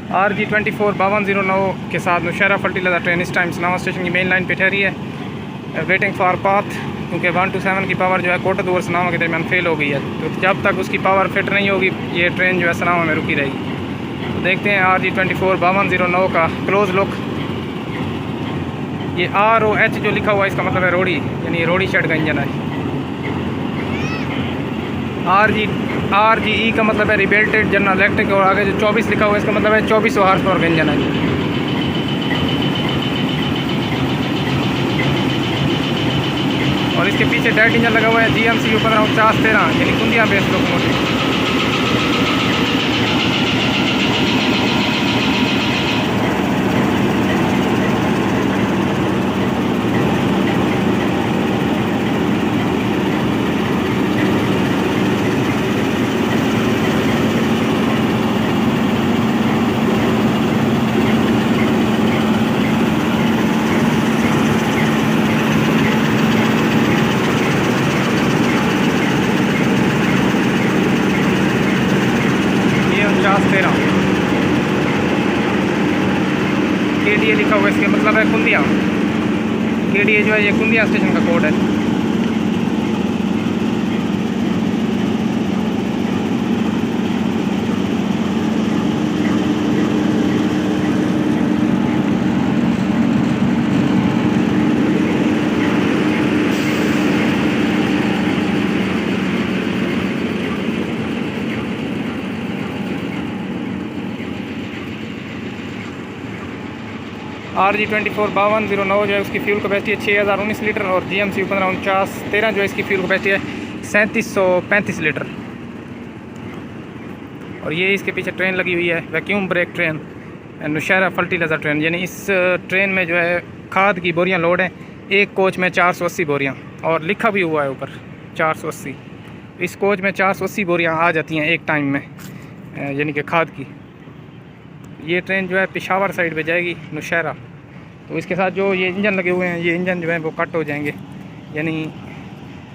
RG24 5209 के साथ Nowshera fertiliser train इस टाइम सनावा स्टेशन की मेन लाइन पे ठहरी है, वेटिंग फॉर पाथ, क्योंकि 127 की पावर जो है कोटद और सनावा के दरमियान फेल हो गई है। तो जब तक उसकी पावर फिट नहीं होगी ये ट्रेन जो है सनावा में रुकी रहेगी। तो देखते हैं RG24 5209 का क्लोज लुक। ये ROH जो लिखा हुआ है इसका मतलब है रोड़ी, यानी रोड़ी शेड का इंजन है। RGE का मतलब है रिबेल्टेड जनरल इलेक्ट्रिक, और आगे जो 24 लिखा हुआ है इसका मतलब है 2400 हॉर्स पावर का इंजन है। और इसके पीछे डायरेक्ट इंजन लगा हुआ है GMCU 154913, यानी कुंदिया बेस लोकोमोटिव। KDA लिखा हुआ है, इसके मतलब है कुंदिया। KDA जो है ये कुंदिया स्टेशन का कोड है। RG24 5209 जो है उसकी फ्यूल कैपेसिटी है 6019 लीटर, और GMCU 154913 जो है इसकी फ्यूल कैपेसिटी है 3735 लीटर। और ये इसके पीछे ट्रेन लगी हुई है, vacuum brake train, Nowshera fertiliser train, यानी इस ट्रेन में जो है खाद की बोरियां लोड है। एक कोच में 480 बोरियां, और लिखा भी हुआ है ऊपर 480। इस कोच में 480 बोरियां आ जाती हैं एक टाइम में, यानी कि खाद की। ये ट्रेन जो है पेशावर साइड पे जाएगी नौशहरा। तो इसके साथ जो ये इंजन लगे हुए हैं, ये इंजन जो है वो कट हो जाएंगे, यानी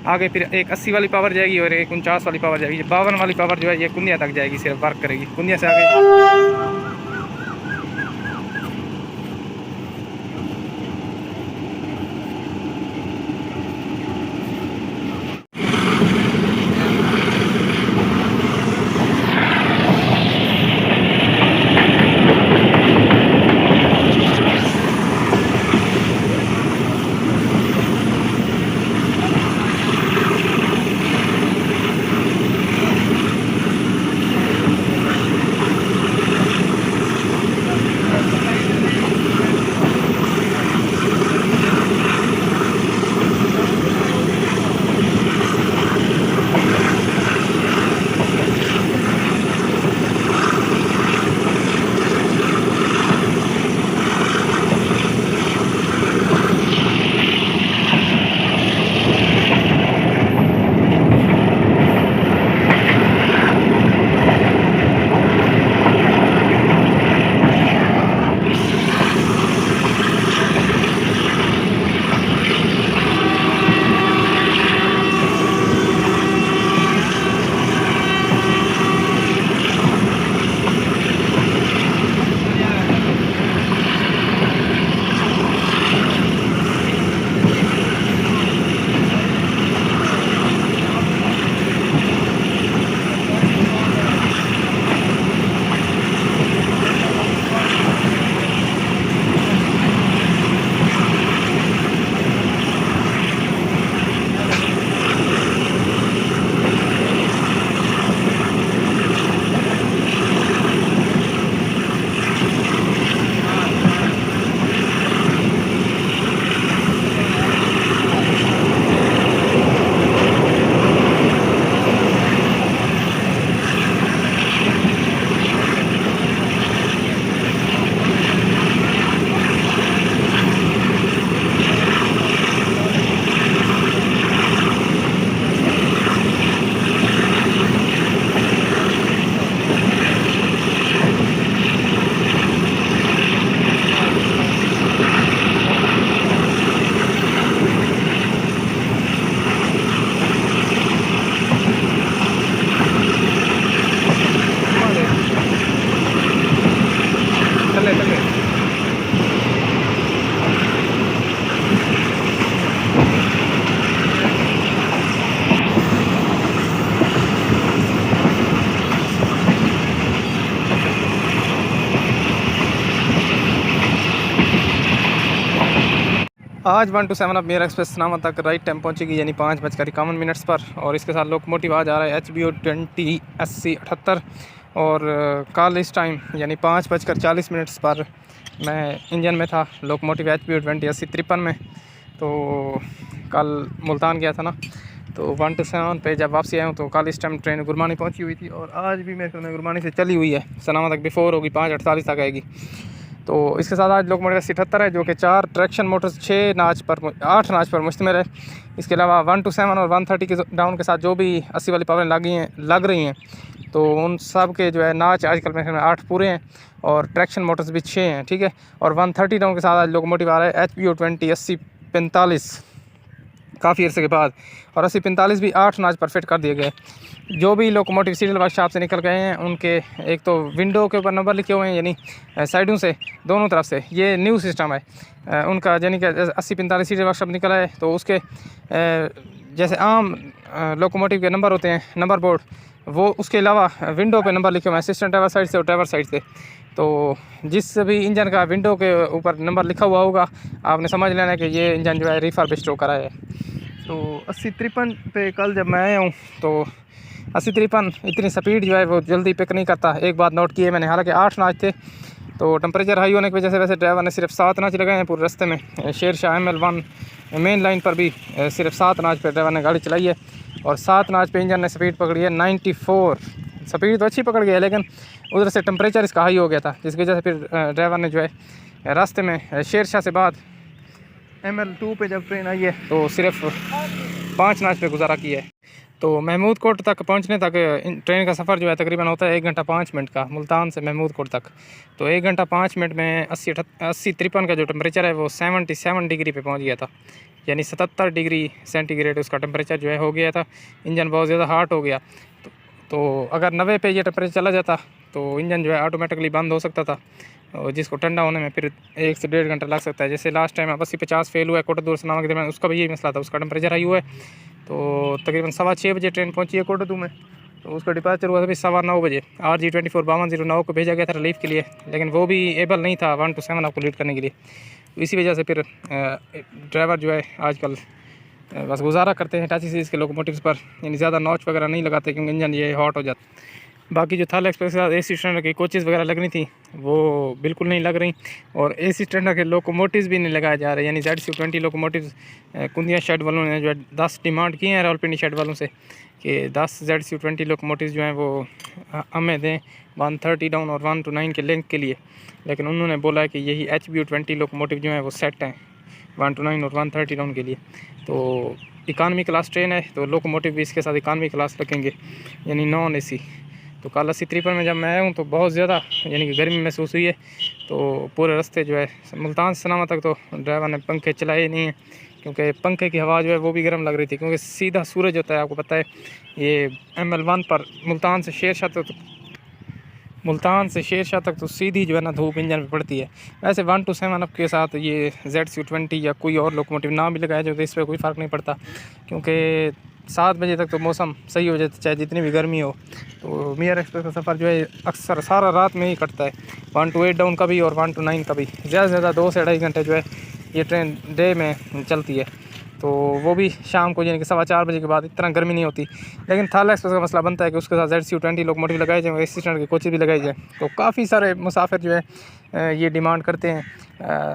आगे फिर एक 80 वाली पावर जाएगी और एक 49 वाली पावर जाएगी। 52 वाली पावर जो है ये कुंदिया तक जाएगी, सिर्फ वर्क करेगी। कुंदिया से आगे आज 127 अब मेरा एक्सप्रेस सनामा तक राइट टाइम पहुंचेगी, यानी 5:51 पर। और इसके साथ लोकोमोटिव आज आ रहा है HBO 20 8078। और कल इस टाइम यानी 5:40 पर मैं इंजन में था लोकोमोटिव HBO 20 8053 में। तो कल मुल्तान गया था ना, तो 127 पे जब वापसी आया हूँ तो कल इस टाइम ट्रेन गुरमानी पहुँची हुई थी, और आज भी मेरे ख्याल में गुरमानी से चली हुई है, सनामा तक बिफोर होगी, 5:48 तक आएगी। तो इसके साथ आज लोकोमोटिव 78 है, जो कि 4 ट्रैक्शन मोटर्स 8 नाच पर मुश्तमिल है। इसके अलावा 127 और 130 के डाउन के साथ जो भी 80 वाली पावरें लग रही हैं, तो उन सब के जो है नाच आजकल मेरे ख्याल में 8 पूरे हैं, और ट्रैक्शन मोटर्स भी 6 हैं, ठीक है। और 130 डाउन के साथ आज लोकोमोटिव आ रहा है HBO 20 8045 काफ़ी अर्से के बाद, और 8045 भी 8 नाच पर फिट कर दिए गए। जो भी लोकोमोटिव सीरियल वर्कशॉप से निकल गए हैं उनके एक तो विंडो के ऊपर नंबर लिखे हुए हैं, यानी साइडों से दोनों तरफ से, ये न्यू सिस्टम है उनका, यानी कि 8045 सीरियल वर्कशॉप निकला है तो उसके जैसे आम लोकोमोटिव के नंबर होते हैं, नंबर बोर्ड, वो उसके अलावा विंडो पे नंबर लिखे हुए हैं असिस्टेंट ड्राइवर साइड से और ड्राइवर साइड से। तो जिस भी इंजन का विंडो के ऊपर नंबर लिखा हुआ होगा, आपने समझ लेना है कि ये इंजन जो है रिफर्बिश्ड होकर आया है। तो 8053 पे कल जब मैं आया हूँ तो 8053 इतनी स्पीड जो है वो जल्दी पिक नहीं करता। एक बात नोट की है मैंने, हालांकि 8 नाच थे, तो टेम्परेचर हाई होने की वजह से वैसे ड्राइवर ने सिर्फ 7 नाच लगाए हैं पूरे रास्ते में। शेरशाह ML1 मेन लाइन पर भी सिर्फ 7 नाच पे ड्राइवर ने गाड़ी चलाई है, और 7 नाच पे इंजन ने स्पीड पकड़ी है 94। स्पीड तो अच्छी पकड़ गई है, लेकिन उधर से टेम्परेचर इसका हाई हो गया था, जिसकी वजह से फिर ड्राइवर ने जो है रास्ते में शेरशाह से बाद ML2 पे जब ट्रेन आई है तो सिर्फ 5 नाच पे गुजारा किया है। तो महमूद कोट तक पहुंचने तक ट्रेन का सफ़र जो है तकरीबन होता है 1 घंटा 5 मिनट का, मुल्तान से महमूद कोट तक। तो 1 घंटा 5 मिनट में 80-53 का जो टेम्परेचर है वो 77 डिग्री पे पहुंच गया था, यानी 77 डिग्री सेंटीग्रेड उसका टेम्परेचर जो है हो गया था। इंजन बहुत ज़्यादा हार्ट हो गया। तो अगर 90 पे ये टेम्परेचर चला जाता तो इंजन जो है ऑटोमेटिकली बंद हो सकता था, और जिसको ठंडा होने में फिर 1 से 1.5 घंटा लग सकता है। जैसे लास्ट टाइम 80-50 फेल हुआ है कोटदू सनामा के दरमियान, उसका भी यही मसला था, उसका टेम्परेचर हाई हुआ है। तो तकरीबन 6:15 बजे ट्रेन पहुंची है कोटदू में, तो उसका डिपार्चर हुआ था भी 9:15 बजे। RG24 5209 को भेजा गया था रिलीफ के लिए, लेकिन वो भी एबल नहीं था 127 आपको लीड करने के लिए। तो इसी वजह से फिर ड्राइवर जो है आजकल बस गुजारा करते हैं टाची सीरीज़ के लोकोमोटिव्स पर, यानी ज़्यादा नॉच वगैरह नहीं लगाते क्योंकि इंजन ये हॉट हो जाता। बाकी जो थाला एक्सप्रेस के साथ AC स्टैंडर्ड की कोचेज़ वगैरह लगनी थी वो बिल्कुल नहीं लग रही, और AC स्टैंडर्ड के लोकोमोटिव्स भी नहीं लगाए जा रहे, यानी ZCU 20 लोकोमोटिव्स कुंदिया शेड वालों ने जो है 10 डिमांड की हैं रावलपिंडी शेड वालों से कि 10 ZCU 20 लोकोमोटिव्स जो हैं वो हमें दें 130 डाउन और 1 to 9 के लिंक के लिए। लेकिन उन्होंने बोला है कि यही HBO 20 लोकोमोटिव जो हैं वो सेट हैं 1 to 9 और 130 डाउन के लिए। तो इकानमी क्लास ट्रेन है, तो लोकोमोटिव भी इसके साथ इकानमी क्लास रखेंगे, यानी नॉन AC। तो कल 8053 में जब मैं आया हूँ तो बहुत ज़्यादा यानी कि गर्मी महसूस हुई है। तो पूरे रास्ते जो है मुल्तान से सनामा तक तो ड्राइवर ने पंखे चलाए नहीं हैं, क्योंकि पंखे की हवा जो है वो भी गर्म लग रही थी, क्योंकि सीधा सूरज होता है, आपको पता है ये ML1 पर मुल्तान से शेरशाह तक तो सीधी जो है ना धूप इंजन पे पड़ती है। वैसे 127 के साथ ये ZCU 20 या कोई और लोकोमोटिव ना भी लगाया जाए तो इस पर कोई फ़र्क नहीं पड़ता, क्योंकि 7 बजे तक तो मौसम सही हो जाता है चाहे जितनी भी गर्मी हो। तो मियार एक्सप्रेस का सफ़र जो है अक्सर सारा रात में ही कटता है, 1 to 8 डाउन का भी और 1 to 9 का भी। ज़्यादा से ज़्यादा 2 से 2.5 घंटे जो है ये ट्रेन डे में चलती है, तो वो भी शाम को यानी कि 4:15 बजे के बाद इतना गर्मी नहीं होती। लेकिन थाला एक्सप्रेस का मसला बनता है कि उसके साथ ZCU 20 लोकोमोटिव लगाए जाएँ, AC स्टैंडर्ड के कोचेज भी लगाए जाएँ। तो काफ़ी सारे मुसाफिर जो है ये डिमांड करते हैं।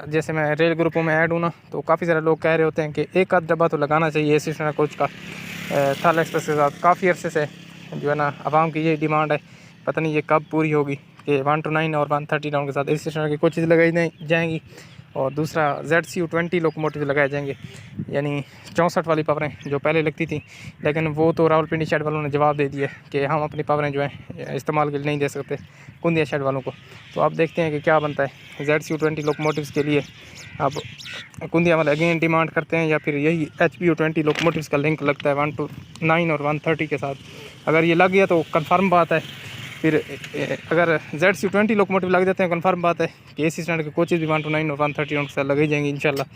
जैसे मैं रेल ग्रुपों में ऐड हूँ ना, तो काफ़ी सारे लोग कह रहे होते हैं कि एक आध डब्बा तो लगाना चाहिए AC स्टैंडर्ड कोच का थाला एक्सप्रेस के साथ। काफ़ी अर्से से जो है ना आवाम की यही डिमांड है, पता नहीं ये कब पूरी होगी कि 1 to 9 और 130 डाउन के साथ AC स्टैंडर्ड की कोचेज लगाई जाएंगी, और दूसरा ZCU 20 लोकोमोटिव लगाए जाएंगे, यानी 64 वाली पावरें जो पहले लगती थी। लेकिन वो तो रावलपिंडी शेड वालों ने जवाब दे दिया कि हम अपनी पावरें जो है इस्तेमाल के लिए नहीं दे सकते कुंदिया शेड वालों को। तो अब देखते हैं कि क्या बनता है। ZCU 20 लोकोमोटिव्स के लिए अब कुंदिया वाले अगेन डिमांड करते हैं, या फिर यही HBO 20 लोकोमोटिव्स का लिंक लगता है 1 to 9 और 130 के साथ। अगर ये लग गया तो कंफर्म बात है। फिर अगर ZCU 20 लोकोमोटिव लग जाते हैं, कंफर्म बात है कि AC स्टैंडर्ड के कोचेज़ भी 1 to 9 और 130 उनके साथ लगे जाएंगे इंशाल्लाह।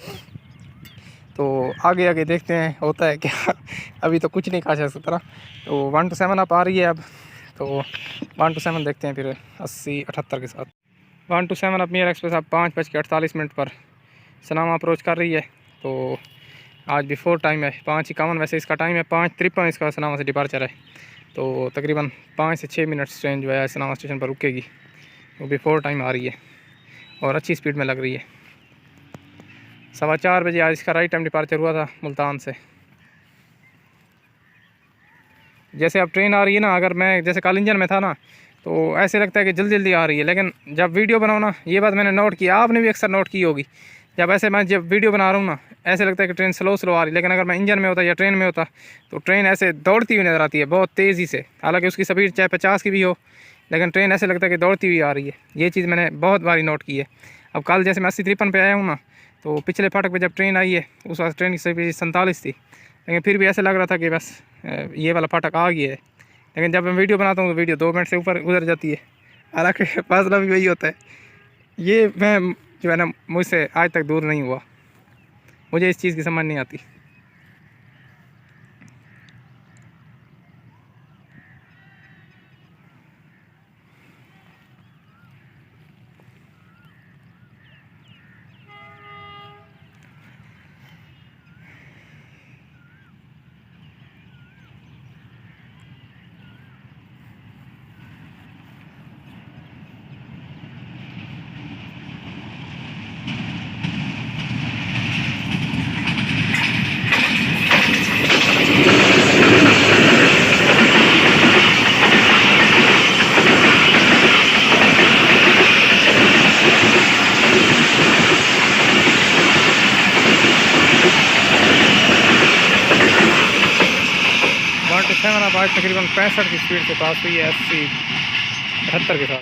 तो आगे आगे देखते हैं होता है क्या अभी तो कुछ नहीं कहा जा सकता ना। तो 1 to 7 आप आ रही है अब, तो 1 to 7 देखते हैं फिर 80-78 के साथ। 1 to 7 अब मियार एक्सप्रेस अब 5:48 पर सनामा अप्रोच कर रही है। तो आज बिफोर टाइम है 5:51, वैसे इसका टाइम है 5:53 इसका सनामा से डिपार्चर है। तो तकरीबन 5 से 6 मिनट ट्रेन जो है सनामा स्टेशन पर रुकेगी। वो बिफोर टाइम आ रही है और अच्छी स्पीड में लग रही है। 4:15 बजे आज इसका राइट टाइम डिपार्चर हुआ था मुल्तान से। जैसे अब ट्रेन आ रही है ना, अगर मैं जैसे कल इंजन में था ना, तो ऐसे लगता है कि जल्दी जल्दी आ रही है, लेकिन जब वीडियो बनाओ ना, ये बात मैंने नोट की, आपने भी अक्सर नोट की होगी, जब वीडियो बना रहा हूँ ना, ऐसे लगता है कि ट्रेन स्लो स्लो आ रही है। लेकिन अगर मैं इंजन में होता या ट्रेन में होता तो ट्रेन ऐसे दौड़ती हुई नज़र आती है बहुत तेज़ी से। हालांकि उसकी स्पीड चाहे 50 की भी हो, लेकिन ट्रेन ऐसे लगता है कि दौड़ती हुई आ रही है। ये चीज़ मैंने बहुत बारी नोट की है। अब कल जैसे मैं 80-53 पे आया हूँ ना, तो पिछले फाटक पे जब ट्रेन आई है उस वक्त ट्रेन की स्पीड 47 थी, लेकिन फिर भी ऐसे लग रहा था कि बस ये वाला फाटक आ गया है। लेकिन जब मैं वीडियो बनाता हूँ तो वीडियो 2 मिनट से ऊपर गुजर जाती है। हालांकि फासला भी वही होता है। ये मैं जो है ना, मुझसे आज तक दूर नहीं हुआ। मुझे इस चीज़ की समझ नहीं आती। अब आज तकरीबन 65 की स्पीड से पास हुई है 80-78 के साथ।